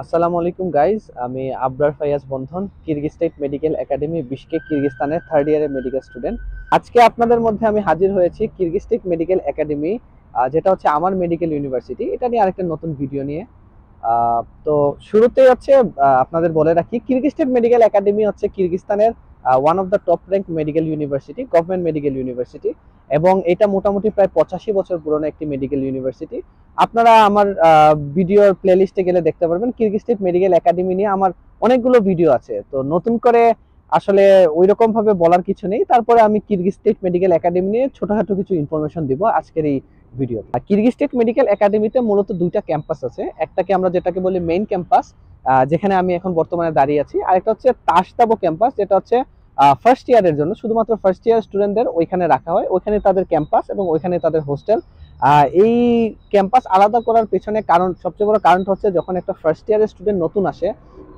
আসসালামু আলাইকুম গাইজ, আমি Abrar Faiyaz Bandhan, Kyrgyz state medical academy Bishkek কিরগিস্তানের থার্ড ইয়ারের মেডিকেল স্টুডেন্ট। আজকে আপনাদের মধ্যে আমি হাজির হয়েছি কিরগিজ স্টেট মেডিকেল একাডেমি, যেটা হচ্ছে আমার মেডিকেল ইউনিভার্সিটি, এটা নিয়ে আরেকটা নতুন ভিডিও নিয়ে। তো শুরুতে হচ্ছে আপনাদের বলে রাখি, কিরগিজ স্টেট মেডিকেল একাডেমি হচ্ছে কিরগিস্তানের one of the top rank medical university, government medical university. এবং এটা মোটামুটি প্রায় 85 বছর পুরনো একটি মেডিকেল ইউনিভার্সিটি। আপনারা আমার ভিডিওর প্লেলিস্টে গেলে দেখতে পারবেন কিরগিজ স্টেট মেডিকেল একাডেমি নিয়ে আমার অনেকগুলো ভিডিও আছে। তো নতুন করে আসলে ওই রকম ভাবে বলার কিছু নেই, তারপরে আমি কিরগিজ স্টেট মেডিকেল একাডেমি নিয়ে ছোটখাটো কিছু ইনফরমেশন দিব আজকের এই ভিডিও। কিরগিজ স্টেট মেডিকেল একাডেমিতে মূলত দুইটা ক্যাম্পাস আছে। একটাকে আমরা যেটাকে বলি মেইন ক্যাম্পাস, যেখানে আমি এখন বর্তমানে দাঁড়িয়ে আছি। আরেকটা হচ্ছে তাসতাবো ক্যাম্পাস, যেটা হচ্ছে ফার্স্ট ইয়ারের জন্য, শুধুমাত্র ফার্স্ট ইয়ার স্টুডেন্টদের ওইখানে রাখা হয়। ওইখানে তাদের ক্যাম্পাস এবং ওইখানে তাদের হোস্টেল। এই ক্যাম্পাস আলাদা করার পেছনে কারণ, সবচেয়ে বড় কারণটা হচ্ছে যখন একটা ফার্স্ট ইয়ারের স্টুডেন্ট নতুন আসে,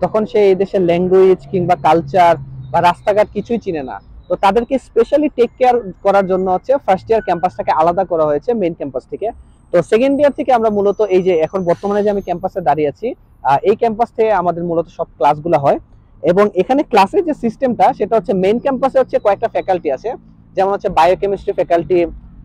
তখন সে এই দেশের ল্যাঙ্গুয়েজ কিংবা কালচার বা রাস্তাঘাট কিছুই চিনে না। তো তাদেরকে স্পেশালি টেক কেয়ার করার জন্য হচ্ছে ফার্স্ট ইয়ার ক্যাম্পাসটাকে আলাদা করা হয়েছে মেইন ক্যাম্পাস থেকে। তো সেকেন্ড ইয়ার থেকে আমরা মূলত এই যে এখন বর্তমানে যে আমি ক্যাম্পাসে দাঁড়িয়ে আছি, এই ক্যাম্পাস থেকে আমাদের মূলত সব ক্লাসগুলো হয়। এবং এখানে ক্লাসের যে সিস্টেমটা, সেটা হচ্ছে মেইন ক্যাম্পাসে হচ্ছে কয়েকটা ফ্যাকাল্টি আছে, যেমন হচ্ছে বায়োকেমিস্ট্রি ফ্যাকাল্টি,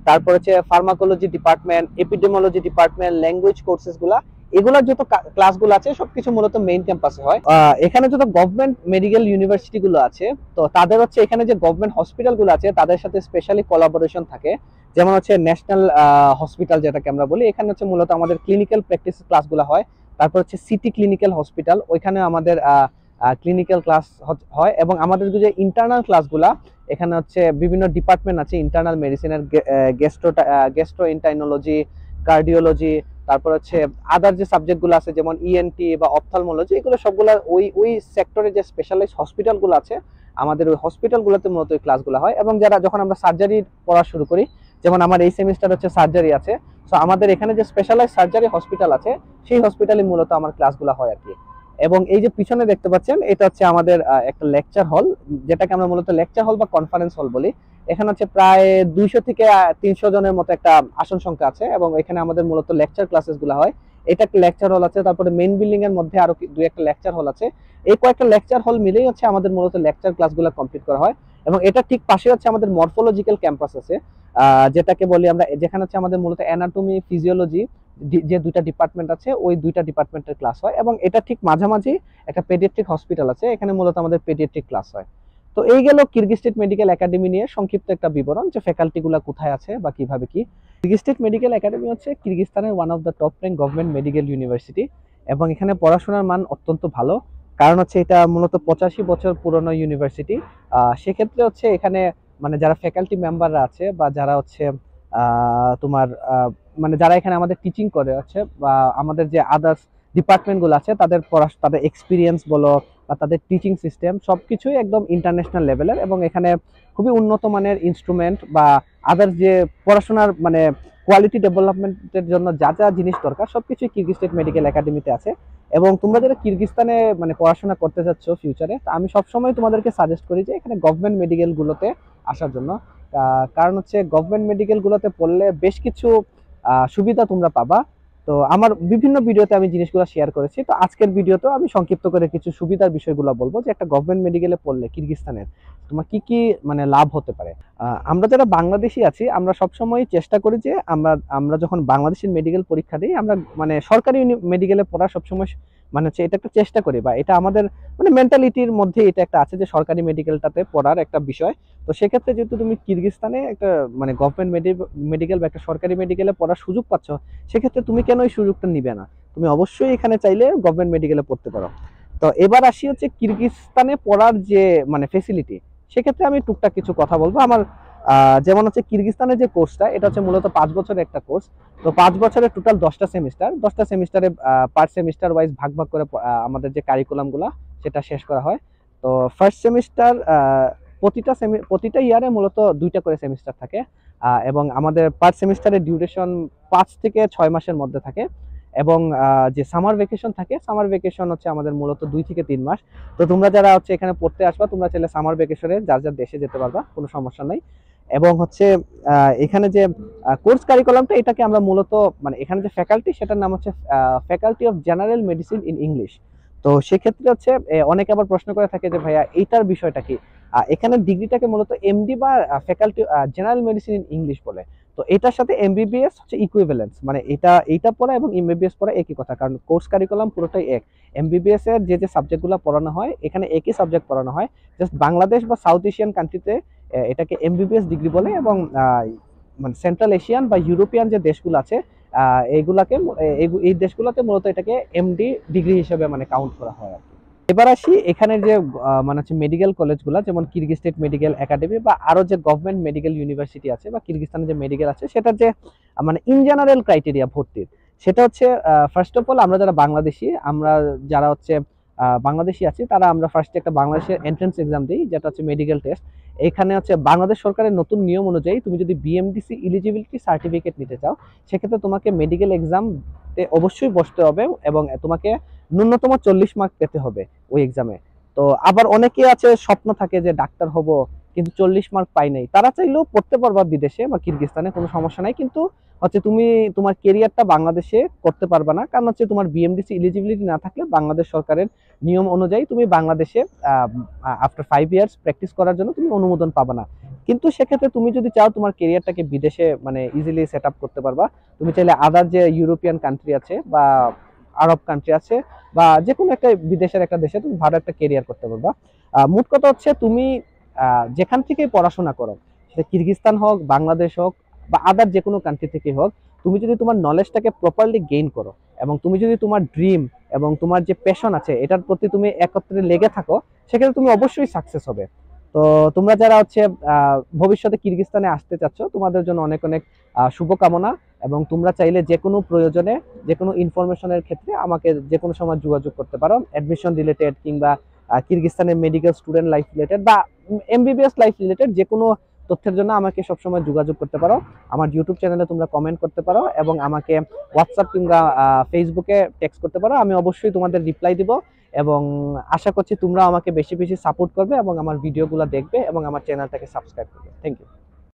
তারপর হচ্ছে pharmacology department, epidemiology department, language courses গুলা, এগুলোর যত ক্লাসগুলো আছে সবকিছু মূলত মেইন ক্যাম্পাসে হয়। এখানে যত গভর্নমেন্ট মেডিকেল ইউনিভার্সিটি গুলো আছে, তো তাদের হচ্ছে এখানে যে গভর্নমেন্ট হসপিটাল গুলো আছে তাদের সাথে স্পেশালি কোলাবোরেশন থাকে। যেমন হচ্ছে ন্যাশনাল হসপিটাল যেটাকে আমরা বলি, এখানে হচ্ছে মূলত আমাদের ক্লিনিক্যাল প্র্যাকটিস ক্লাসগুলো হয়। তারপর হচ্ছে সিটি ক্লিনিক্যাল হসপিটাল, ওইখানে আমাদের ক্লিনিক্যাল ক্লাস হয়। এবং আমাদের যে ইন্টারনাল ক্লাসগুলা, এখানে হচ্ছে বিভিন্ন ডিপার্টমেন্ট আছে, ইন্টারনাল মেডিসিনের গ্যাস্ট্রোএন্টারোলজি, কার্ডিওলজি, তারপর হচ্ছে আদার যে সাবজেক্টগুলো আছে যেমন ইএনটি বা অপথলমোলজি, এগুলো সবগুলো ওই ওই সেক্টরে যে স্পেশালাইজ হসপিটালগুলো আছে, আমাদের ওই হসপিটালগুলোতে মূলত ওই ক্লাসগুলো হয়। এবং যারা যখন আমরা সার্জারি পড়া শুরু করি, যেমন আমার এই সেমিস্টার হচ্ছে সার্জারি আছে, তো আমাদের এখানে যে স্পেশালাইজ সার্জারি হসপিটাল আছে, সেই হসপিটালে মূলত আমার ক্লাসগুলো হয় আর কি। এবং এই যে পিছনে দেখতে পাচ্ছেন, এটা হচ্ছে আমাদের একটা লেকচার হল, যেটাকে আমরা মূলত লেকচার হল বা কনফারেন্স হল বলি। এখানে হচ্ছে প্রায় 200 থেকে 300 জনের মতো একটা আসন সংখ্যা আছে, এবং এখানে আমাদের মূলত লেকচার ক্লাসেস গুলো হয়। এটা একটা লেকচার হল আছে, তারপরে মেইন বিল্ডিং এর মধ্যে আরো দুই একটা লেকচার হল আছে। এই কয়েকটা লেকচার হল মিলেই হচ্ছে আমাদের মূলত লেকচার ক্লাসগুলো কমপ্লিট করা হয়। এবং এটা ঠিক পাশে হচ্ছে আমাদের মরফোলজিক্যাল ক্যাম্পাস আছে, যেটাকে বলি আমরা, যেখানে হচ্ছে আমাদের মূলত অ্যানাটমি, ফিজিওলজি যে দুইটা ডিপার্টমেন্ট আছে, ওই দুইটা ডিপার্টমেন্টের ক্লাস হয়। এবং এটা ঠিক মাঝামাঝি একটা পেডিয়াট্রিক হসপিটাল আছে, এখানে মূলত আমাদের পেডিয়াট্রিক ক্লাস হয়। তো এই গেল কিরগিজ স্টেট মেডিকেল একাডেমি নিয়ে সংক্ষিপ্ত একটা বিবরণ, যে ফ্যাকাল্টি গুলা কোথায় আছে বা কিভাবে কি। কিরগিজ স্টেট মেডিকেল একাডেমি হচ্ছে কিরগিস্তানের one of the top rank government medical university. এবং এখানে পড়াশোনার মান অত্যন্ত ভালো, কারণ হচ্ছে এটা মূলত 85 বছর পুরনো ইউনিভার্সিটি। সেক্ষেত্রে হচ্ছে এখানে মানে যারা ফ্যাকাল্টি মেম্বাররা আছে বা যারা হচ্ছে তোমার মানে যারা এখানে আমাদের টিচিং করে হচ্ছে, বা আমাদের যে আদার্স ডিপার্টমেন্ট গুলো আছে, তাদের তাদের এক্সপিরিয়েন্স বলো বা তাদের টিচিং সিস্টেম সবকিছুই একদম ইন্টারন্যাশনাল লেভেলের। এবং এখানে খুবই উন্নত মানের ইনস্ট্রুমেন্ট বা আদার্স যে পড়াশোনার মানে কোয়ালিটি ডেভেলপমেন্টের জন্য যা যা জিনিস দরকার সবকিছুই কিরগিজ স্টেট মেডিকেল একাডেমিতে আছে। এবং তোমরা যারা কিরগিস্তানে মানে পড়াশোনা করতে যাচ্ছ ফিউচারে, আমি সবসময় তোমাদেরকে সাজেস্ট করি যে এখানে গভর্নমেন্ট মেডিকেল গুলোতে আসার জন্য। কারণ হচ্ছে গভর্নমেন্ট মেডিকেল গুলোতে পড়লে বেশ কিছু সুবিধা তোমরা পাবা। তো আমার বিভিন্ন ভিডিওতে আমি জিনিসগুলো শেয়ার করেছি, তো আজকের ভিডিওতেও আমি সংক্ষিপ্ত করে কিছু সুবিধার বিষয়গুলো বলবো, যে একটা গভর্নমেন্ট মেডিকেলে পড়লে কিরগিস্তানের তোমার কি কি মানে লাভ হতে পারে। আমরা যারা বাংলাদেশি আছি, আমরা সবসময় চেষ্টা করি যে আমরা আমরা যখন বাংলাদেশের মেডিকেল পরীক্ষা দিই, আমরা মানে সরকারি মেডিকেলে পড়া সবসময় মানে হচ্ছে এটা একটা চেষ্টা করি, বা এটা আমাদের মানে মেন্টালিটির মধ্যে এটা একটা আছে যে সরকারি মেডিকেলটাতে পড়ার একটা বিষয়। তো সেক্ষেত্রে যেহেতু তুমি কিরগিস্তানে একটা মানে গভর্নমেন্ট মেডিকেল বা একটা সরকারি মেডিকেলে পড়ার সুযোগ পাচ্ছ, সেক্ষেত্রে তুমি কেন এই সুযোগটা নিবে না? তুমি অবশ্যই এখানে চাইলে গভর্নমেন্ট মেডিকেলে পড়তে পারো। তো এবার আসি হচ্ছে কিরগিস্তানে পড়ার যে মানে ফেসিলিটি, সেক্ষেত্রে আমি টুকটাক কিছু কথা বলবো। আমার যেমন হচ্ছে কিরগিস্তানের যে কোর্সটা, এটা হচ্ছে মূলত 5 বছরের একটা কোর্স। তো 5 বছরের টোটাল 10টা সেমিস্টার, 10টা সেমিস্টারে পার সেমিস্টার ওয়াইজ ভাগ ভাগ করে আমাদের যে কারিকুলাম গুলা সেটা শেষ করা হয়। তো ফার্স্ট সেমিস্টার, প্রতিটা ইয়ারে মূলত 2টা করে সেমিস্টার থাকে। এবং আমাদের পার সেমিস্টারের ডিউরেশন 5 থেকে 6 মাসের মধ্যে থাকে। এবং যে সামার ভেকেশন থাকে, সামার ভেকেশন হচ্ছে আমাদের মূলত 2 থেকে 3 মাস। তো তোমরা যারা হচ্ছে এখানে পড়তে আসবা, তোমরা চাইলে সামার ভেকেশনে যার যার দেশে যেতে পারবা, কোনো সমস্যা নাই। এবং হচ্ছে এখানে যে কোর্স কারিকুলামটা, এটাকে আমরা মূলত মানে এখানে যে ফ্যাকাল্টি সেটার নাম হচ্ছে faculty of general medicine in English. তো সেক্ষেত্রে হচ্ছে অনেকে আবার প্রশ্ন করে থাকে যে ভাইয়া এইটার বিষয়টা কি। এখানে ডিগ্রিটাকে মূলত এমডি বা faculty general medicine in English বলে। তো এটার সাথে এমবিবিএস হচ্ছে ইকুইভ্যালেন্স, মানে এইটা পড়া এবং এমবিবিএস পড়া একই কথা, কারণ কোর্স কারিকুলাম পুরোটাই এক। এমবিবিএস এর যে সাবজেক্টগুলো পড়ানো হয় এখানে একই সাবজেক্ট পড়ানো হয়, জাস্ট বাংলাদেশ বা সাউথ এশিয়ান কান্ট্রিতে এটাকে এমবিবিএস ডিগ্রি বলে, এবং মানে সেন্ট্রাল এশিয়ান বা ইউরোপিয়ান যে দেশগুলো আছে এইগুলাকে এই দেশগুলোতে মূলত এটাকে এমডি ডিগ্রি হিসেবে মানে কাউন্ট করা হয় আর কি। এবার আসি এখানের যে মানে হচ্ছে মেডিকেল কলেজগুলো, যেমন কিরগিজ স্টেট মেডিকেল একাডেমি বা আরো যে গভর্নমেন্ট মেডিকেল ইউনিভার্সিটি আছে বা কিরগিস্তানের যে মেডিকেল আছে, সেটার যে মানে ইন জেনারেল ক্রাইটেরিয়া ভর্তির, সেটা হচ্ছে ফার্স্ট অফ অল আমরা যারা বাংলাদেশি, আমরা যারা হচ্ছে বাংলাদেশি আছি, তারা আমরা ফার্স্টে একটা বাংলাদেশের এন্ট্রান্স এক্সাম দিই, যেটা হচ্ছে মেডিকেল টেস্ট। এখানে হচ্ছে বাংলাদেশ সরকারের নতুন নিয়ম অনুযায়ী তুমি যদি বিএমডিসি এলিজিবিলিটি সার্টিফিকেট নিতে চাও, সেক্ষেত্রে তোমাকে মেডিকেল এক্সাম অবশ্যই বসতে হবে এবং তোমাকে ন্যূনতম 40 মার্ক পেতে হবে ওই এক্সামে। তো আবার অনেকে আছে স্বপ্ন থাকে যে ডাক্তার হব, কিন্তু 40 মার্ক পাই নাই, তারা চাইলেও পড়তে পারবা বিদেশে বা কিরগিস্তানে, কোনো সমস্যা নাই, কিন্তু হচ্ছে তুমি তোমার কেরিয়ারটা বাংলাদেশে করতে পারবে না, কারণ হচ্ছে তোমার বিএমডিসি এলিজিবিলিটি না থাকলে বাংলাদেশ সরকারের নিয়ম অনুযায়ী তুমি বাংলাদেশে আফটার 5 ইয়ার্স প্র্যাকটিস করার জন্য তুমি অনুমোদন পাবে না। কিন্তু সেক্ষেত্রে তুমি যদি চাও তোমার কেরিয়ারটাকে বিদেশে মানে ইজিলি সেট আপ করতে পারবা, তুমি চাইলে আদার যে ইউরোপিয়ান কান্ট্রি আছে বা আরব কান্ট্রি আছে বা যে কোনো একটা বিদেশের একটা দেশে তুমি ভালো একটা কেরিয়ার করতে পারবা। মোট কথা হচ্ছে তুমি যেখান থেকে পড়াশোনা করো, সেটা কিরগিস্তান হোক, বাংলাদেশ হোক বা আদার যে কোনো কান্ট্রি থেকে হোক, তুমি যদি তোমার নলেজটাকে প্রপারলি গেইন করো এবং তুমি যদি তোমার ড্রিম এবং তোমার যে প্যাশন আছে এটার প্রতি তুমি একত্রে লেগে থাকো, সেক্ষেত্রে তুমি অবশ্যই সাকসেস হবে। তো তোমরা যারা হচ্ছে ভবিষ্যতে কিরগিস্তানে আসতে চাচ্ছ, তোমাদের জন্য অনেক অনেক শুভকামনা, এবং তোমরা চাইলে যে কোনো প্রয়োজনে যে কোনো ইনফরমেশনের ক্ষেত্রে আমাকে যে কোনো সময় যোগাযোগ করতে পারো, অ্যাডমিশন রিলেটেড কিংবা কিরগিস্তানের মেডিকেল স্টুডেন্ট লাইফ রিলেটেড বা এমবিবিএস লাইফ রিলেটেড যে কোনো তথ্যের জন্য আমাকে সবসময় যোগাযোগ করতে পারো। আমার ইউটিউব চ্যানেলে তোমরা কমেন্ট করতে পারো এবং আমাকে হোয়াটসঅ্যাপ কিংবা ফেসবুকে টেক্সট করতে পারো, আমি অবশ্যই তোমাদের রিপ্লাই দিব। এবং আশা করছি তোমরা আমাকে বেশি বেশি সাপোর্ট করবে এবং আমার ভিডিওগুলো দেখবে এবং আমার চ্যানেলটাকে সাবস্ক্রাইব করবে। Thank you.